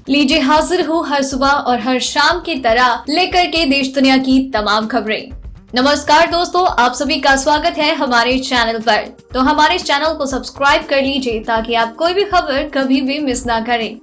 लीजिए हाजिर हूँ हर सुबह और हर शाम की तरह लेकर के देश दुनिया की तमाम खबरें। नमस्कार दोस्तों, आप सभी का स्वागत है हमारे चैनल पर। तो हमारे चैनल को सब्सक्राइब कर लीजिए ताकि आप कोई भी खबर कभी भी मिस ना करें।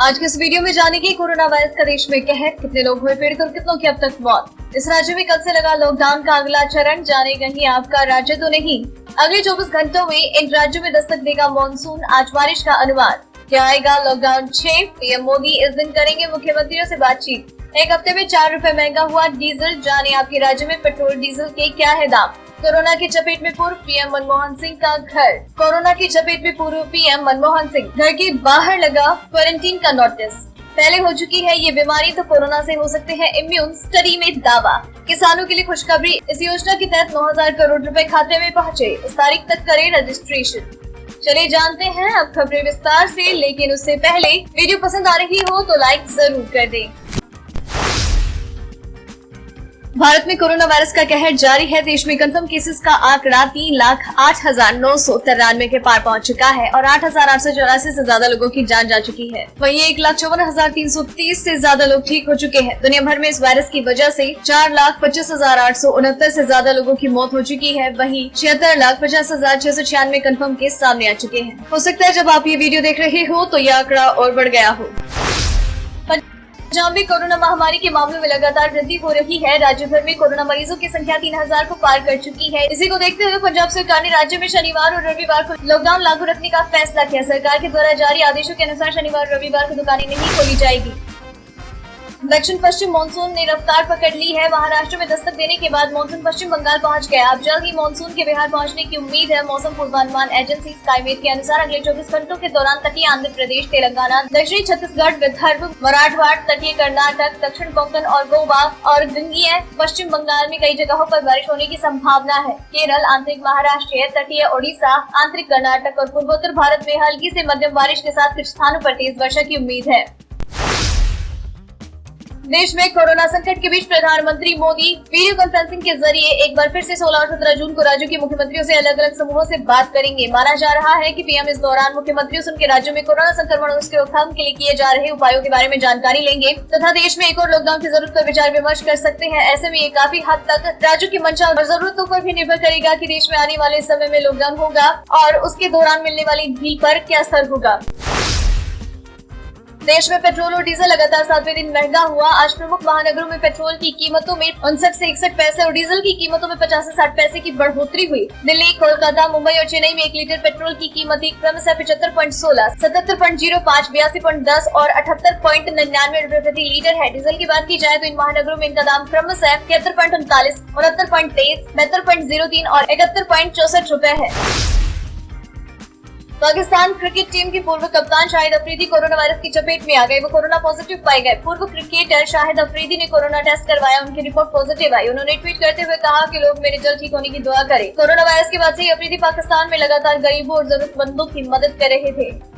आज के इस वीडियो में जानेंगे कोरोना वायरस का देश में कहर, कितने लोग हुए पीड़ित और कितनों की अब तक मौत। इस राज्य में कल से लगा लॉकडाउन का अगला चरण, जाने कहीं आपका राज्य तो नहीं। अगले 24 घंटों में इन राज्यों में दस्तक देगा मॉनसून, आज बारिश का अनुमान। क्या आएगा लॉकडाउन 6? पीएम मोदी इस दिन करेंगे मुख्यमंत्रियों से बातचीत। एक हफ्ते में 4 रुपए महंगा हुआ डीजल, जाने आपके राज्य में पेट्रोल डीजल के क्या है दाम। कोरोना की चपेट में पूर्व पीएम मनमोहन सिंह का घर। कोरोना की चपेट में पूर्व पीएम मनमोहन सिंह, घर के बाहर लगा क्वारंटीन का नोटिस। पहले हो चुकी है ये बीमारी तो कोरोना से हो सकते हैं इम्यून, स्टडी में दावा। किसानों के लिए खुशखबरी, इस योजना के तहत 9,000 करोड़ रुपए खाते में पहुँचे, इस तारीख तक करें रजिस्ट्रेशन। चलिए जानते हैं अब खबरें विस्तार से, लेकिन उससे पहले वीडियो पसंद आ रही हो तो लाइक जरूर कर दें। भारत में कोरोना वायरस का कहर जारी है। देश में कंफर्म केसेस का आंकड़ा 3,08,993 के पार पहुंच चुका है और 8,884 से ज्यादा लोगों की जान जा चुकी है। वहीं 1,54,330 से ज्यादा लोग ठीक हो चुके हैं। दुनिया भर में इस वायरस की वजह से 4,25,869 से ज्यादा लोगों की मौत हो चुकी है। वहीं 76,50,696 कंफर्म केस सामने आ चुके हैं। हो सकता है जब आप ये वीडियो देख रहे हो तो यह आंकड़ा और बढ़ गया हो। पंजाब में कोरोना महामारी के मामलों में लगातार वृद्धि हो रही है। राज्य भर में कोरोना मरीजों की संख्या 3,000 को पार कर चुकी है। इसी को देखते हुए पंजाब सरकार ने राज्य में शनिवार और रविवार को लॉकडाउन लागू रखने का फैसला किया। सरकार के द्वारा जारी आदेशों के अनुसार शनिवार और रविवार को दुकानें नहीं खोली जाएगी। दक्षिण पश्चिम मानसून ने रफ्तार पकड़ ली है। महाराष्ट्र में दस्तक देने के बाद मानसून पश्चिम बंगाल पहुंच गया। अब जल्द ही मानसून के बिहार पहुंचने की उम्मीद है। मौसम पूर्वानुमान एजेंसी स्काईमेट के अनुसार अगले 24 घंटों के दौरान तटीय आंध्र प्रदेश, तेलंगाना, दक्षिणी छत्तीसगढ़, विदर्भ, मराठवाड़, तटीय कर्नाटक, दक्षिण कोंकण और गोवा और विंध्य पश्चिम बंगाल में कई जगहों पर बारिश होने की संभावना है। केरल, आंतरिक महाराष्ट्र, तटीय ओडिशा, आंतरिक कर्नाटक और पूर्वोत्तर भारत में हल्की से मध्यम बारिश के साथ कुछ स्थानों पर तेज वर्षा की उम्मीद है। देश में कोरोना संकट के बीच प्रधानमंत्री मोदी वीडियो कॉन्फ्रेंसिंग के जरिए एक बार फिर से 16 और 17 जून को राज्यों के मुख्यमंत्रियों से अलग अलग समूहों से बात करेंगे। माना जा रहा है कि पीएम इस दौरान मुख्यमंत्रियों से उनके राज्यों में कोरोना संक्रमण और उसके रोकथाम के लिए किए जा रहे उपायों के बारे में जानकारी लेंगे तथा देश में एक और लॉकडाउन की जरूरत पर विचार विमर्श कर सकते हैं। ऐसे में ये काफी हद तक राज्यों की मंशा और जरूरतों पर भी निर्भर करेगा कि देश में आने वाले समय में लॉकडाउन होगा और उसके दौरान मिलने वाली ढील पर क्या असर होगा। देश में पेट्रोल और डीजल लगातार 7वें दिन महंगा हुआ। आज प्रमुख महानगरों में पेट्रोल की कीमतों में 59 से 61 पैसे और डीजल की कीमतों में 50 से 60 पैसे की बढ़ोतरी हुई। दिल्ली, कोलकाता, मुंबई और चेन्नई में 1 लीटर पेट्रोल की कीमत क्रमशः 75.16, 77.05, 82.10 और 78.99 रुपए प्रति लीटर है। डीजल की बात की जाए तो इन महानगरों में इनका दाम क्रमशः 73.39, 69.23, 72.03 और 71.64 रुपए है। पाकिस्तान क्रिकेट टीम के पूर्व कप्तान शाहिद अफरीदी कोरोना वायरस की चपेट में आ गए। वो कोरोना पॉजिटिव पाए गए। पूर्व क्रिकेटर शाहिद अफरीदी ने कोरोना टेस्ट करवाया, उनकी रिपोर्ट पॉजिटिव आई। उन्होंने ट्वीट करते हुए कहा कि लोग मेरे जल्द ठीक होने की दुआ करें। कोरोना वायरस के बाद से अफरीदी पाकिस्तान में लगातार गरीबों और जरूरतमंदों की मदद कर रहे थे।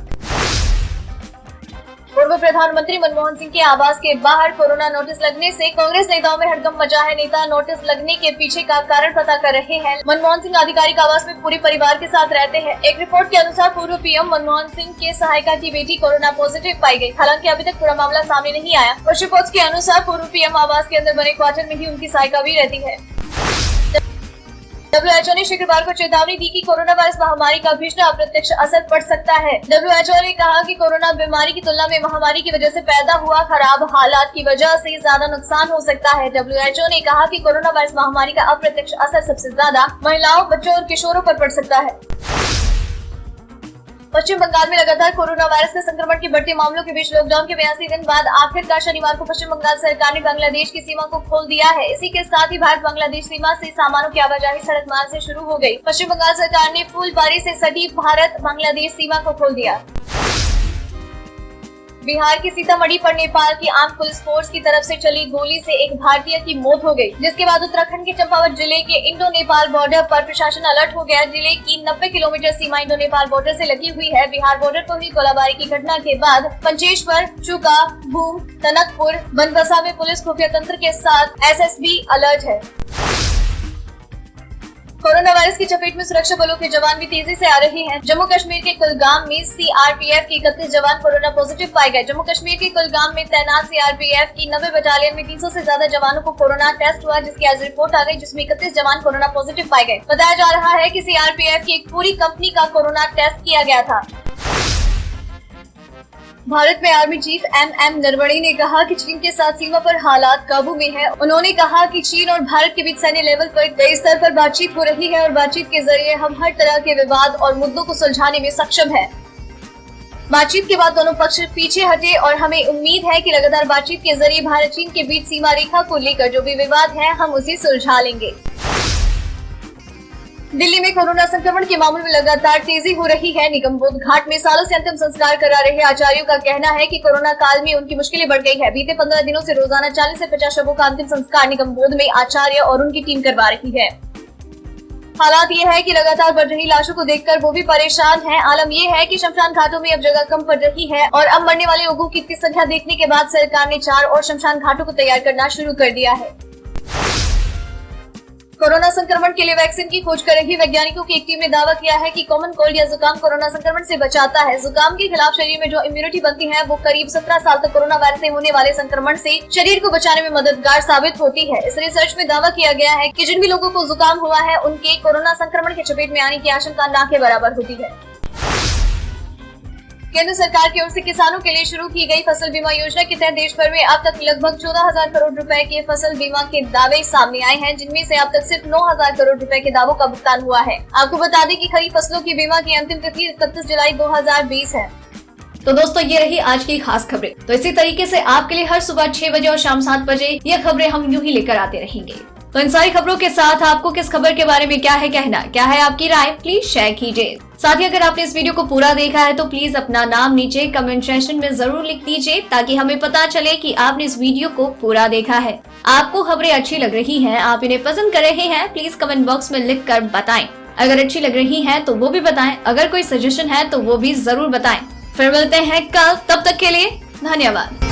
पूर्व प्रधानमंत्री मनमोहन सिंह के आवास के बाहर कोरोना नोटिस लगने से कांग्रेस नेताओं में हड़कंप मचा है। नेता नोटिस लगने के पीछे का कारण पता कर रहे हैं। मनमोहन सिंह आधिकारिक आवास में पूरे परिवार के साथ रहते हैं। एक रिपोर्ट के अनुसार पूर्व पीएम मनमोहन सिंह के सहायिका की बेटी कोरोना पॉजिटिव पाई गई। हालांकि अभी तक पूरा मामला सामने नहीं आया। कुछ रिपोर्ट्स के अनुसार पूर्व पीएम आवास के अंदर बने क्वार्टर में ही उनकी सहायिका भी रहती है। WHO ने शुक्रवार को चेतावनी दी कि कोरोना वायरस महामारी का भीषण अप्रत्यक्ष असर पड़ सकता है। WHO ने कहा कि कोरोना बीमारी की तुलना में महामारी की वजह से पैदा हुआ खराब हालात की वजह से ज्यादा नुकसान हो सकता है। WHO ने कहा कि कोरोना वायरस महामारी का अप्रत्यक्ष असर सबसे ज्यादा महिलाओं, बच्चों और किशोरों पर पड़ सकता है। पश्चिम बंगाल में लगातार कोरोना वायरस के संक्रमण के बढ़ते मामलों के बीच लॉकडाउन के 82 दिन बाद आखिरकार शनिवार को पश्चिम बंगाल सरकार ने बांग्लादेश की सीमा को खोल दिया है। इसी के साथ ही भारत बांग्लादेश सीमा से सामानों की आवाजाही सड़क मार्ग से शुरू हो गई। पश्चिम बंगाल सरकार ने फूलबारी से सटी भारत बांग्लादेश सीमा को खोल दिया। बिहार की सीतामढ़ी पर नेपाल की आर्म्ड पुलिस फोर्स की तरफ से चली गोली से एक भारतीय की मौत हो गई, जिसके बाद उत्तराखंड के चंपावत जिले के इंडो नेपाल बॉर्डर पर प्रशासन अलर्ट हो गया। जिले की 90 किलोमीटर सीमा इंडो नेपाल बॉर्डर से लगी हुई है। बिहार बॉर्डर पर हुई गोलाबारी की घटना के बाद पंचेश्वर, चुका, भूम, टनकपुर, बनबसा में पुलिस खुफिया तंत्र के साथ SSB अलर्ट है। कोरोना वायरस की चपेट में सुरक्षा बलों के जवान भी तेजी से आ रहे हैं। जम्मू कश्मीर के कुलगाम में सीआरपीएफ के 31 जवान कोरोना पॉजिटिव पाए गए। जम्मू कश्मीर के कुलगाम में तैनात सीआरपीएफ की 90 बटालियन में 300 से ज्यादा जवानों को कोरोना टेस्ट हुआ, जिसकी आज रिपोर्ट आ गई, जिसमें 31 जवान कोरोना पॉजिटिव पाए गए। बताया जा रहा है कि सीआरपीएफ की एक पूरी कंपनी का कोरोना टेस्ट किया गया था। भारत में आर्मी चीफ एम नरवणे ने कहा कि चीन के साथ सीमा पर हालात काबू में है। उन्होंने कहा कि चीन और भारत के बीच सैन्य लेवल पर कई स्तर पर बातचीत हो रही है और बातचीत के जरिए हम हर तरह के विवाद और मुद्दों को सुलझाने में सक्षम है। बातचीत के बाद दोनों पक्ष पीछे हटे और हमें उम्मीद है कि लगातार बातचीत के जरिए भारत चीन के बीच सीमा रेखा को लेकर जो भी विवाद है हम उसे सुलझा लेंगे। दिल्ली में कोरोना संक्रमण के मामलों में लगातार तेजी हो रही है। निगम बोध घाट में सालों से अंतिम संस्कार करा रहे आचार्यों का कहना है कि कोरोना काल में उनकी मुश्किलें बढ़ गई है। बीते 15 दिनों से रोजाना 40 से 50 शवों का अंतिम संस्कार निगम बोध में आचार्य और उनकी टीम करवा रही है। हालात ये है कि लगातार बढ़ रही लाशों को देखकर वो भी परेशान हैं। आलम ये है कि शमशान घाटों में अब जगह कम पड़ रही है और अब मरने वाले लोगों की इतनी संख्या देखने के बाद सरकार ने 4 और शमशान घाटों को तैयार करना शुरू कर दिया है। कोरोना संक्रमण के लिए वैक्सीन की खोज कर रही वैज्ञानिकों की एक टीम ने दावा किया है कि कॉमन कोल्ड या जुकाम कोरोना संक्रमण से बचाता है। जुकाम के खिलाफ शरीर में जो इम्यूनिटी बनती है वो करीब 17 साल तक कोरोना वायरस से होने वाले संक्रमण से शरीर को बचाने में मददगार साबित होती है। इस रिसर्च में दावा किया गया है कि जिन भी लोगों को जुकाम हुआ है उनके कोरोना संक्रमण के चपेट में आने की आशंका न के बराबर होती है। केंद्र सरकार की ओर से किसानों के लिए शुरू की गई फसल बीमा योजना के तहत देश भर में अब तक लगभग 14,000 करोड़ रुपए के फसल बीमा के दावे सामने आए हैं, जिनमें से अब तक सिर्फ 9,000 करोड़ रुपए के दावों का भुगतान हुआ है। आपको बता दें कि खरीफ फसलों की बीमा की अंतिम तिथि 31 जुलाई 2020 है। तो दोस्तों ये रही आज की खास खबरें। तो इसी तरीके से आपके लिए हर सुबह 6 बजे और शाम 7 बजे ये खबरें हम यूं ही लेकर आते रहेंगे। तो इन सारी खबरों के साथ आपको किस खबर के बारे में क्या है कहना, क्या है आपकी राय, प्लीज शेयर कीजिए। साथ ही अगर आपने इस वीडियो को पूरा देखा है तो प्लीज अपना नाम नीचे कमेंट सेक्शन में जरूर लिख दीजिए, ताकि हमें पता चले कि आपने इस वीडियो को पूरा देखा है। आपको खबरें अच्छी लग रही हैं, आप इन्हें पसंद कर रहे हैं, प्लीज कमेंट बॉक्स में लिख कर बताएं। अगर अच्छी लग रही है तो वो भी बताएं, अगर कोई सजेशन है तो वो भी जरूर बताएं। फिर मिलते हैं कल, तब तक के लिए धन्यवाद।